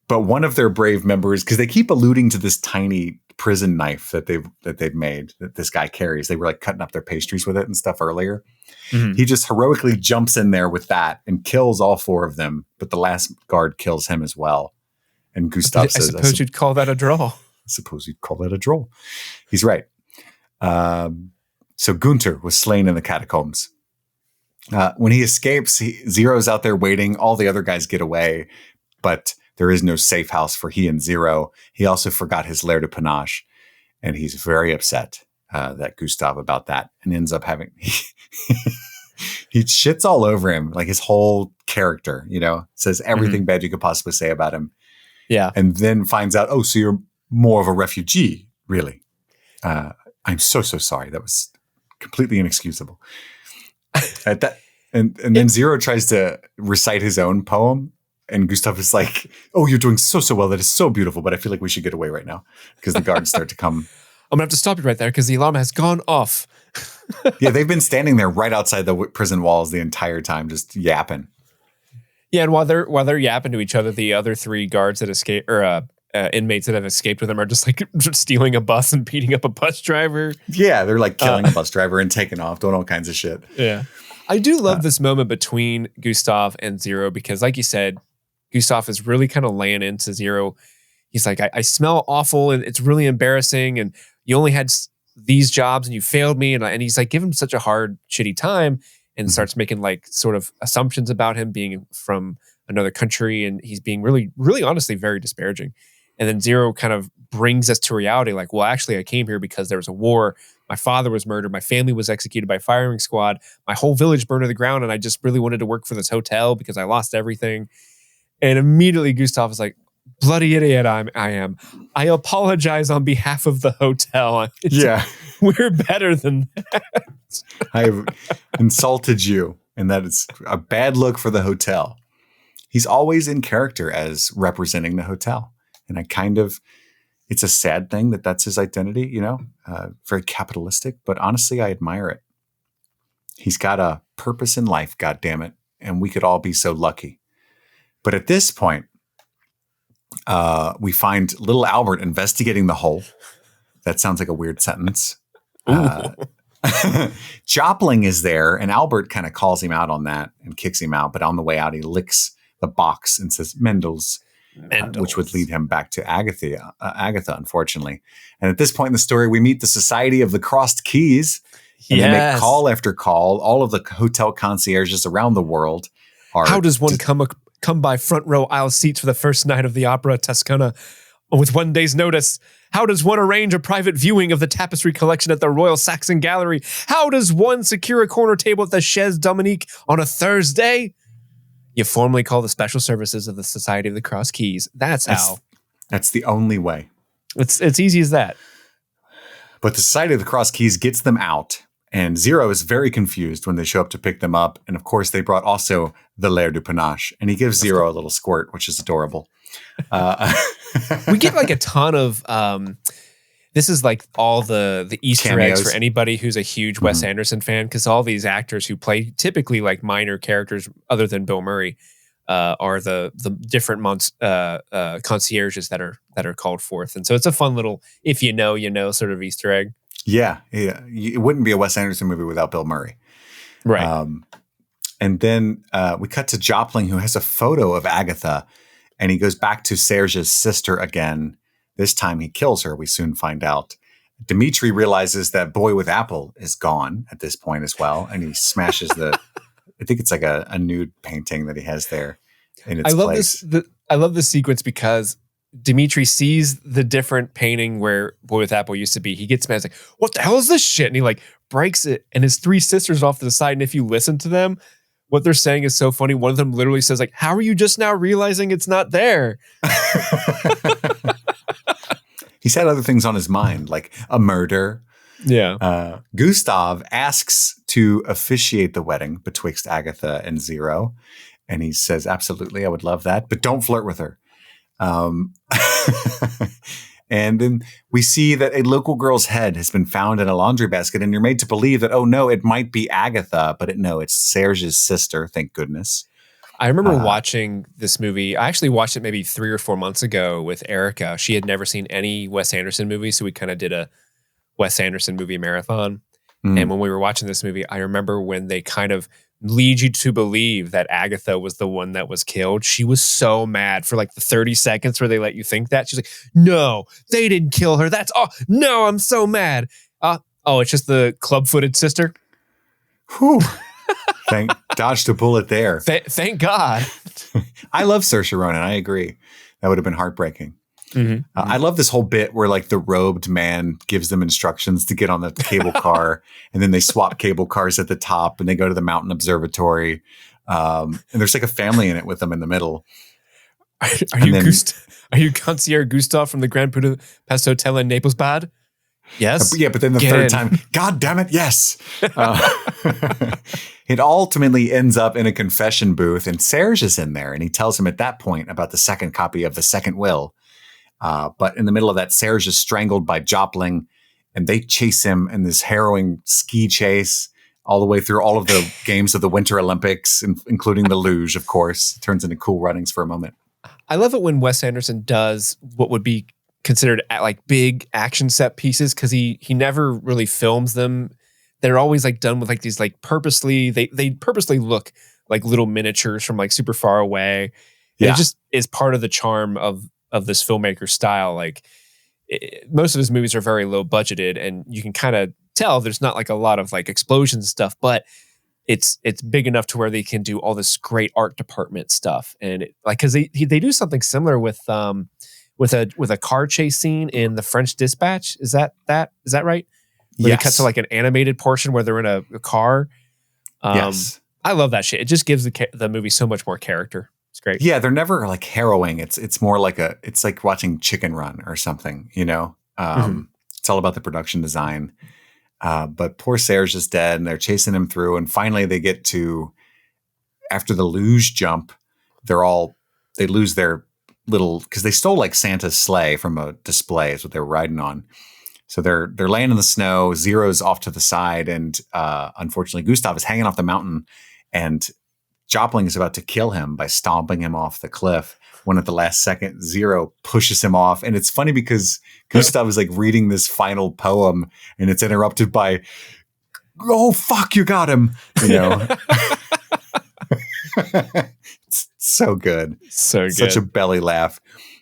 But one of their brave members, because they keep alluding to this tiny prison knife that they've made that this guy carries. They were like cutting up their pastries with it and stuff earlier. Mm-hmm. He just heroically jumps in there with that and kills all 4 of them. But the last guard kills him as well. And Gustave says, I suppose you'd call that a draw. I suppose you'd call that a draw. He's right. So Gunther was slain in the catacombs. When he escapes, Zero's out there waiting. All the other guys get away, but there is no safe house for he and Zero. He also forgot his lair de panache, and he's very upset that Gustave about that, and ends up having he shits all over him, like his whole character. Says everything bad you could possibly say about him. Yeah, and then finds out, oh, so you're more of a refugee, really? I'm so sorry. That was completely inexcusable. At that, and then Zero tries to recite his own poem, and Gustave is like, "Oh, you're doing so well. That is so beautiful. But I feel like we should get away right now because the guards start to come." I'm gonna have to stop you right there because the alarm has gone off. Yeah, they've been standing there right outside the prison walls the entire time, just yapping. Yeah, and while they're yapping to each other, the other three guards that escape or inmates that have escaped with them are just like stealing a bus and beating up a bus driver. Yeah, they're like killing a bus driver and taking off, doing all kinds of shit. Yeah. I do love this moment between Gustave and Zero because, like you said, Gustave is really kind of laying into Zero. He's like, I smell awful and it's really embarrassing and you only had these jobs and you failed me. And he's like, give him such a hard, shitty time and starts making like sort of assumptions about him being from another country. And he's being really, really honestly very disparaging. And then Zero kind of brings us to reality. Like, well, actually, I came here because there was a war. My father was murdered. My family was executed by firing squad. My whole village burned to the ground. And I just really wanted to work for this hotel because I lost everything. And immediately Gustave is like, bloody idiot I am. I apologize on behalf of the hotel. We're better than that. I've insulted you. And that is a bad look for the hotel. He's always in character as representing the hotel. And it's a sad thing that that's his identity, very capitalistic, but honestly, I admire it. He's got a purpose in life, God damn it. And we could all be so lucky. But at this point, we find little Albert investigating the hole. That sounds like a weird sentence. Jopling is there, and Albert kind of calls him out on that and kicks him out. But on the way out, he licks the box and says, Mendel's. Which would lead him back to Agatha, unfortunately. And at this point in the story, we meet the Society of the Crossed Keys. And they make call after call. All of the hotel concierges around the world are... How does one come by front row aisle seats for the first night of the Opera Toscana with 1 day's notice? How does one arrange a private viewing of the tapestry collection at the Royal Saxon Gallery? How does one secure a corner table at the Chaise Dominique on a Thursday? You formally call the special services of the Society of the Cross Keys. That's how. That's the only way. It's easy as that. But the Society of the Cross Keys gets them out, and Zero is very confused when they show up to pick them up. And of course, they brought also the Lair du Panache, and he gives Zero a little squirt, which is adorable. We get like a ton of... this is like all the Easter cameos. Eggs for anybody who's a huge Wes Anderson fan, because all these actors who play typically like minor characters other than Bill Murray are the different concierges that are called forth. And so it's a fun little, if you know, sort of Easter egg. Yeah. It wouldn't be a Wes Anderson movie without Bill Murray. Right. And then we cut to Jopling, who has a photo of Agatha, and he goes back to Serge's sister again. This time he kills her, we soon find out. Dimitri realizes that Boy with Apple is gone at this point as well, and he smashes I think it's like a nude painting that he has there in its place. I love this sequence because Dimitri sees the different painting where Boy with Apple used to be. He gets mad. He's like, what the hell is this shit? And he like breaks it, and his three sisters off to the side. And if you listen to them, what they're saying is so funny. One of them literally says like, how are you just now realizing it's not there? He's had other things on his mind, like a murder. Yeah. Gustave asks to officiate the wedding betwixt Agatha and Zero. And he says, absolutely, I would love that, but don't flirt with her. And then we see that a local girl's head has been found in a laundry basket, and you're made to believe that, oh no, it might be Agatha, but it's Serge's sister, thank goodness. I remember watching this movie. I actually watched it maybe 3 or 4 months ago with Erica. She had never seen any Wes Anderson movies, so we kind of did a Wes Anderson movie marathon. And when we were watching this movie, I remember when they kind of lead you to believe that Agatha was the one that was killed. She was so mad for like the 30 seconds where they let you think that. She's like, no, they didn't kill her. That's all. No, I'm so mad. It's just the club-footed sister. Whew. Dodged a bullet there. Thank God. I love Saoirse Ronan. I agree. That would have been heartbreaking. I love this whole bit where like the robed man gives them instructions to get on the cable car, and then they swap cable cars at the top, and they go to the mountain observatory. And there's like a family in it with them in the middle. Are you concierge Gustave from the Grand Budapest Hotel in Naples Bad? Yes. Yeah, but then the third time, God damn it, yes. It ultimately ends up in a confession booth, and Serge is in there, and he tells him at that point about the second copy of the second will. But in the middle of that, Serge is strangled by Jopling, and they chase him in this harrowing ski chase all the way through all of the games of the Winter Olympics, including the luge, of course. Turns into Cool Runnings for a moment. I love it when Wes Anderson does what would be considered like big action set pieces, because he never really films them. They're always like done with like these like purposely, they purposely look like little miniatures from like super far away. Yeah. It just is part of the charm of this filmmaker's style. Like most of his movies are very low budgeted, and you can kind of tell there's not like a lot of like explosions stuff, but it's big enough to where they can do all this great art department stuff. And because they do something similar with a car chase scene in The French Dispatch. Is that right? Where Yes. They cut to like an animated portion where they're in a car. Yes. I love that shit. It just gives the movie so much more character. It's great. Yeah, they're never like harrowing. It's more like it's like watching Chicken Run or something, you know? It's all about the production design. But poor Serge is dead, and they're chasing him through. And finally they get to, after the luge jump, they lose their little, because they stole like Santa's sleigh from a display is what they were riding on. So they're laying in the snow. Zero's off to the side, and unfortunately Gustave is hanging off the mountain, and Jopling is about to kill him by stomping him off the cliff, when at the last second Zero pushes him off. And it's funny because Gustave is like reading this final poem, and it's interrupted by, "Oh fuck, you got him," you know. It's so good. So good. Such a belly laugh.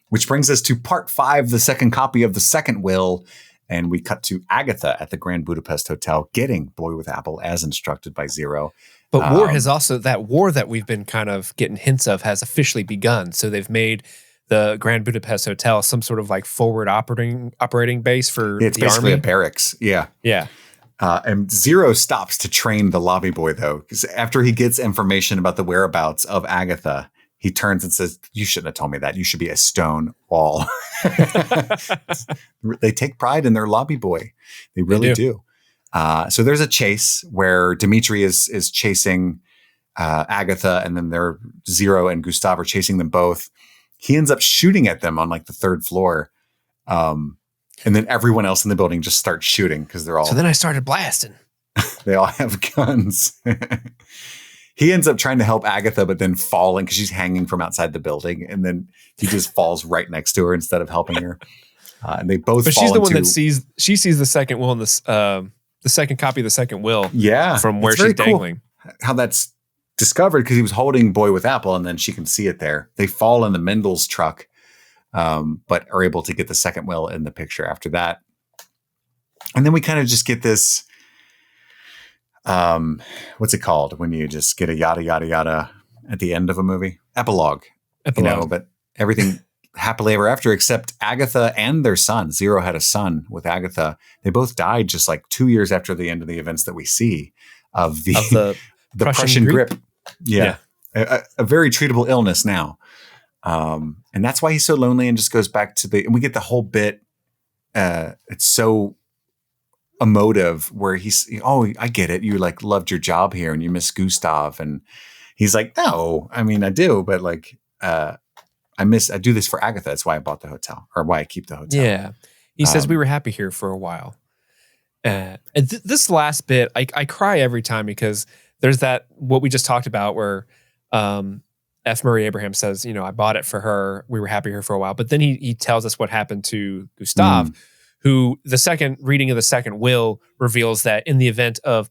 Which brings us to part 5, the second copy of the second will. And we cut to Agatha at the Grand Budapest Hotel getting Boy with Apple as instructed by Zero. But war has also, that war that we've been kind of getting hints of has officially begun. So they've made the Grand Budapest Hotel some sort of like forward operating base for it's the basically army. a barracks. Yeah. Yeah. And Zero stops to train the lobby boy, though, because after he gets information about the whereabouts of Agatha, he turns and says, "You shouldn't have told me that. You should be a stone wall." They take pride in their lobby boy. They really do. So there's a chase where Dimitri is chasing Agatha, and then they're Zero and Gustave are chasing them both. He ends up shooting at them on like the 3rd floor. And then everyone else in the building just starts shooting because they're all. So then I started blasting. They all have guns. He ends up trying to help Agatha, but then falling because she's hanging from outside the building. And then he just falls right next to her instead of helping her. And they both But fall she's the one into, that sees the second will in this, the second copy of the second will. Yeah. From where it's very she's dangling. Cool how that's discovered, because he was holding Boy with Apple, and then she can see it there. They fall in the Mendel's truck, but are able to get the second will in the picture after that. And then we kind of just get this, what's it called when you just get a yada, yada, yada at the end of a movie? Epilogue. You know, but everything happily ever after, except Agatha and their son. Zero had a son with Agatha. They both died just like 2 years after the end of the events that we see of the Prussian grip. Yeah. A very treatable illness now. And that's why he's so lonely, and just goes back to and we get the whole bit. It's so emotive where he's, "Oh, I get it. You like loved your job here and you miss Gustave." And he's like, "No, I mean, I do, but like, I do this for Agatha. That's why I bought the hotel, or why I keep the hotel." Yeah. He says, "We were happy here for a while." And this last bit, I cry every time, because there's that, what we just talked about, where F. Murray Abraham says, "I bought it for her. We were happy here for a while." But then he tells us what happened to Gustave, who the second reading of the second will reveals that in the event of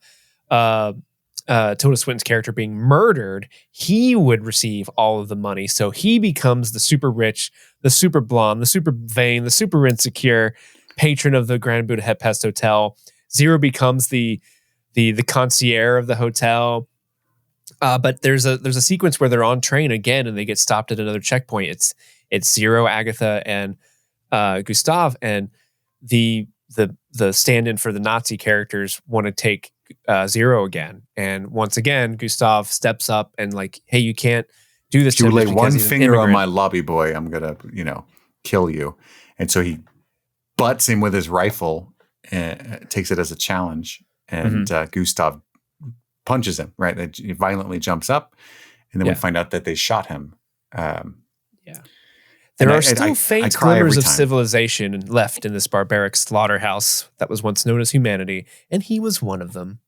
Tilda Swinton's character being murdered, he would receive all of the money. So he becomes the super rich, the super blonde, the super vain, the super insecure patron of the Grand Budapest Hotel. Zero becomes the concierge of the hotel. But there's a sequence where they're on train again and they get stopped at another checkpoint. It's Zero, Agatha, and Gustave, and the stand-in for the Nazi characters want to take Zero again. And once again, Gustave steps up and like, hey, you can't do this. If you lay one finger on my lobby boy, I'm gonna, kill you. And so he butts him with his rifle and takes it as a challenge. And Gustave punches him, right? He violently jumps up, and then we find out that they shot him. There are still faint glimmers of civilization left in this barbaric slaughterhouse that was once known as humanity, and he was one of them.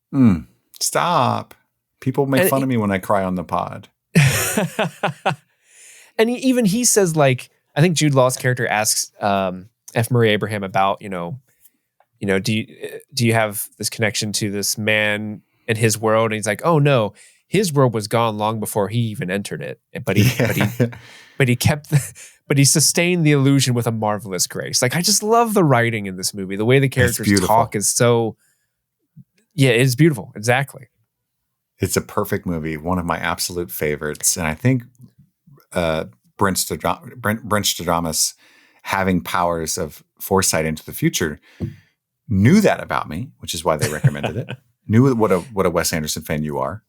Stop. People make fun of me when I cry on the pod. And he says, like, I think Jude Law's character asks F. Murray Abraham about, do you have this connection to this man and his world? And he's like, oh no, his world was gone long before he even entered it. But he sustained the illusion with a marvelous grace. Like, I just love the writing in this movie. The way the characters talk is so, it's beautiful. Exactly. It's a perfect movie. One of my absolute favorites. And I think Brenstradomus, having powers of foresight into the future, knew that about me, which is why they recommended it. Knew what a Wes Anderson fan you are.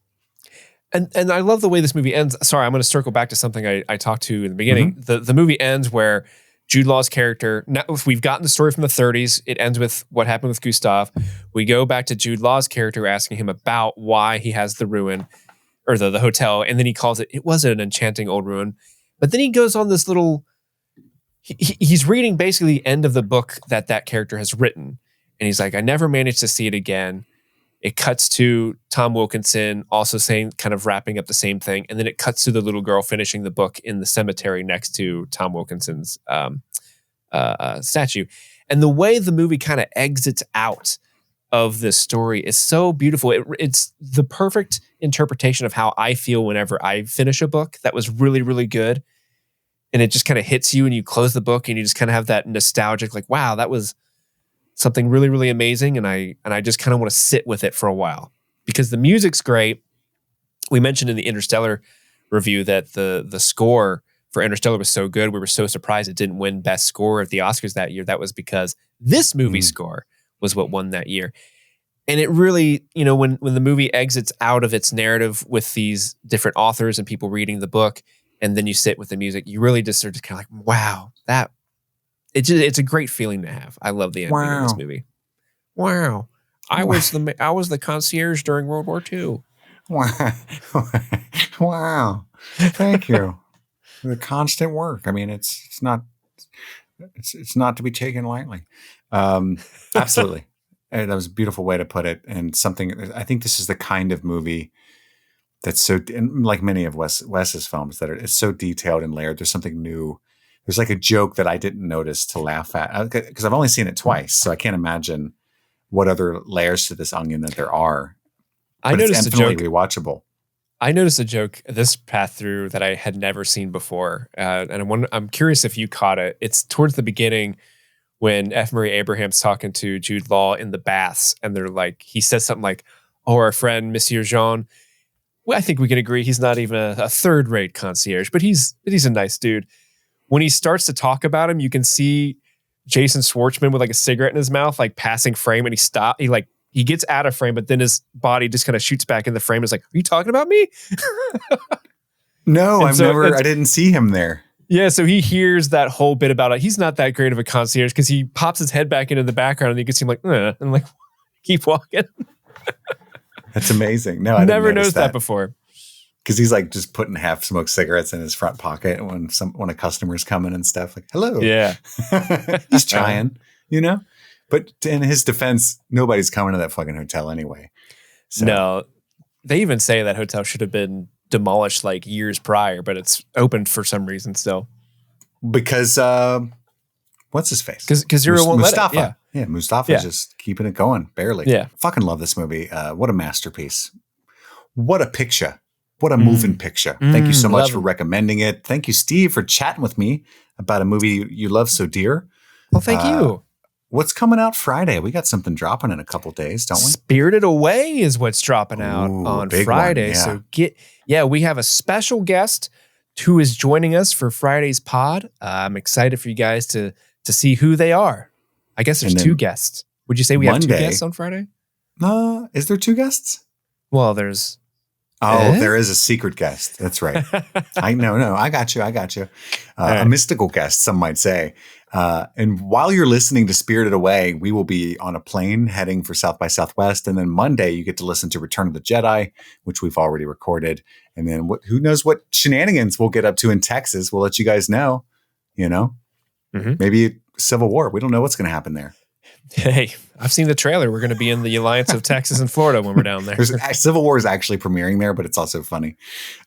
And I love the way this movie ends. Sorry, I'm going to circle back to something I talked to in the beginning. The movie ends where Jude Law's character, now we've gotten the story from the 30s. It ends with what happened with Gustave. We go back to Jude Law's character asking him about why he has the ruin or the hotel. And then he calls it was an enchanting old ruin. But then he goes on this little, he's reading basically the end of the book that character has written. And he's like, I never managed to see it again. It cuts to Tom Wilkinson also saying, kind of wrapping up the same thing. And then it cuts to the little girl finishing the book in the cemetery next to Tom Wilkinson's statue. And the way the movie kind of exits out of this story is so beautiful. It's the perfect interpretation of how I feel whenever I finish a book that was really, really good. And it just kind of hits you and you close the book and you just kind of have that nostalgic, like, wow, that was something really, really amazing. And I just kind of want to sit with it for a while because the music's great. We mentioned in the Interstellar review that the score for Interstellar was so good. We were so surprised it didn't win Best Score at the Oscars that year. That was because this movie's score was what won that year. And it really, when the movie exits out of its narrative with these different authors and people reading the book, and then you sit with the music, you really just are just kind of like, wow, it's a great feeling to have. I love the ending of this movie. Wow. I was the concierge during World War II. Wow. Thank you. The constant work. I mean, it's not to be taken lightly. Absolutely. And that was a beautiful way to put it. And something, I think this is the kind of movie that's so, like many of Wes's films, it's so detailed and layered. There's something new. There's like a joke that I didn't notice to laugh at because I've only seen it twice. So I can't imagine what other layers to this onion that there are. But it's infinitely rewatchable. I noticed a joke this path through that I had never seen before. And I'm curious if you caught it. It's towards the beginning when F. Murray Abraham's talking to Jude Law in the baths. And they're like, he says something like, oh, our friend, Monsieur Jean. Well, I think we can agree he's not even a third-rate concierge, but he's a nice dude. When he starts to talk about him, you can see Jason Schwartzman with like a cigarette in his mouth, like passing frame, and he gets out of frame, but then his body just kind of shoots back in the frame. It's like, are you talking about me? No, I didn't see him there. Yeah, so he hears that whole bit about it. He's not that great of a concierge because he pops his head back into the background and you can see him like, and like, keep walking. That's amazing. No, I never noticed that before. Because he's like just putting half smoked cigarettes in his front pocket when a customer's coming and stuff. Like, hello. Yeah. He's trying, But in his defense, nobody's coming to that fucking hotel anyway. So. No. They even say that hotel should have been demolished like years prior, but it's opened for some reason still. Because what's his face? Because Zero won't Moustafa. let it. Yeah, Mustafa's just keeping it going, barely. Yeah. Fucking love this movie. What a masterpiece. what a picture. What a moving picture. Thank you so much for it. recommending it. Thank you, Steve, for chatting with me about a movie you love so dear. Well, thank you. What's coming out Friday? We got something dropping in a couple days, don't we? Spirited Away is what's dropping out on Friday. One, yeah. So we have a special guest who is joining us for Friday's pod. I'm excited for you guys to see who they are. I guess there's two guests. Would you say we have two guests on Friday? Is there two guests? Well, there's... there is a secret guest. That's right. I got you. A mystical guest, some might say. And while you're listening to Spirited Away, we will be on a plane heading for South by Southwest. And then Monday, you get to listen to Return of the Jedi, which we've already recorded. And then who knows what shenanigans we'll get up to in Texas. We'll let you guys know, maybe Civil War. We don't know what's going to happen there. Hey, I've seen the trailer. We're going to be in the alliance of Texas and Florida when we're down there. Civil War is actually premiering there, but it's also funny.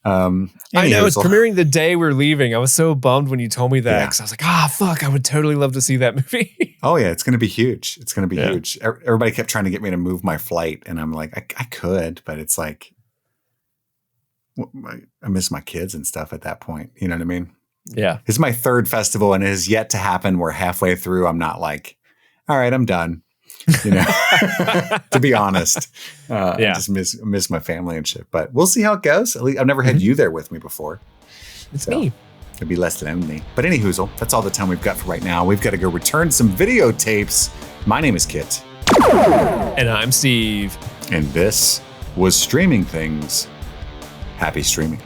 I know it's premiering the day we're leaving. I was so bummed when you told me that because I was like, fuck, I would totally love to see that movie. Oh yeah, it's going to be huge. It's going to be huge. Everybody kept trying to get me to move my flight, and I'm like, I could, but it's like, I miss my kids and stuff at that point. You know what I mean? Yeah. It's my third festival, and it has yet to happen. We're halfway through. I'm not like, all right, I'm done. To be honest, I just miss my family and shit. But we'll see how it goes. At least I've never had you there with me before. It's me. It'd be less lonely. But any hoozle, that's all the time we've got for right now. We've got to go return some videotapes. My name is Kit. And I'm Steve. And this was Streaming Things. Happy streaming.